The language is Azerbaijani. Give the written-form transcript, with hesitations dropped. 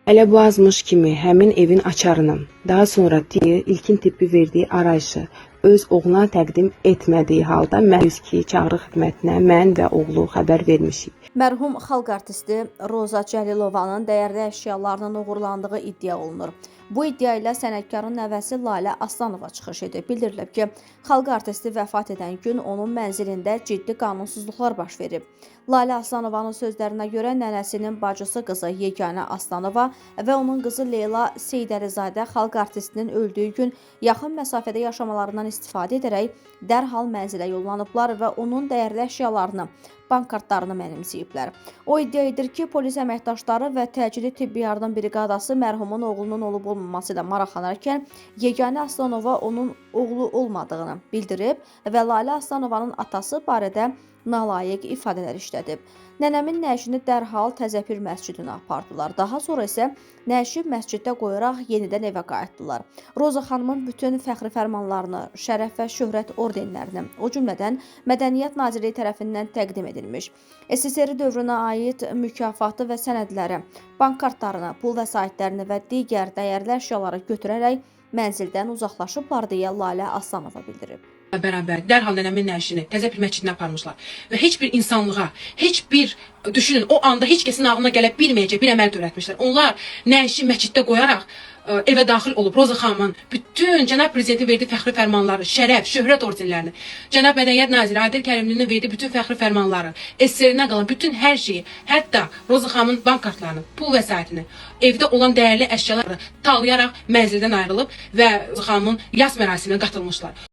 Elə bu azmış kimi həmin evin açarını, daha sonra ilkin tibbi verdiyi arayışı öz oğluna təqdim etmədiyi halda məyus ki, çağrı xidmətinə mən və oğlu xəbər vermişik. Mərhum xalq artisti Roza Cəlilovanın dəyərli əşyalarının uğurlandığı iddia olunur. Bu iddia ilə sənətkarın nəvəsi Lalə Aslanova çıxış edib. Bildirilib ki, xalq artisti vəfat edən gün onun mənzilində ciddi qanunsuzluqlar baş verib. Lalə Aslanovanın sözlərinə görə nənəsinin bacısı qızı Yeganə Aslanova və onun qızı Leyla Seydəlizadə xalq artistinin öldüyü gün yaxın məsafədə yaşamalarından istifadə edərək dərhal mənzilə yollanıblar və onun dəyərli əşyalarını, bankartlarını mənimsəyiblər. O iddia edir ki, polis əməkdaşları və təcili tibbi yardım briqadası mərhumun oğlunun olub-olmaması ilə maraqlanarkən Yeganə Aslanova onun oğlu olmadığını bildirib və Lalə Aslanovanın atası barədə nalayiq ifadələr işlədib. Nənəmin nəşini dərhal Təzəpir məscidinə apardılar. Daha sonra isə nəşi məsciddə qoyaraq yenidən evə qayıtdılar. Roza xanımın bütün fəxri fərmanlarını, şərəf və şöhrət ordenlərini, o cümlədən Mədəniyyət Nazirliyi tərəfindən təqdim edilmiş, SSR dövrünə aid mükafatı və sənədləri, bankartlarını, pul vəsaitlərini və digər dəyərli əşyaları götürərək mənzildən uzaqlaşıblar deyə Lalə Aslanova bildirib. Bərabər dərhal nənəmin nəşini Təzəpir məscidinə aparmışlar və heç bir insanlığa, heç bir düşünün o anda heç kəsin ağlına gələ bilməyəcək bir əməl törətmişlər. Onlar nəşi məsciddə qoyaraq evə daxil olub Roza xanımın bütün cənab prezidentin verdiyi fəxri fərmanları, şərəf, şöhrət ordenlərini, cənab Mədəniyyət Naziri Adil Kərimlinin verdiyi bütün fəxri fərmanları, SSR-dən qalan bütün hər şeyi, hətta Roza xanımın bank kartlarını, pul vəsaitini, evdə olan dəyərli əşyaları talayaraq mənzildən ayrılıb və Roza xanımın yas mərasiminə qatılmışlar.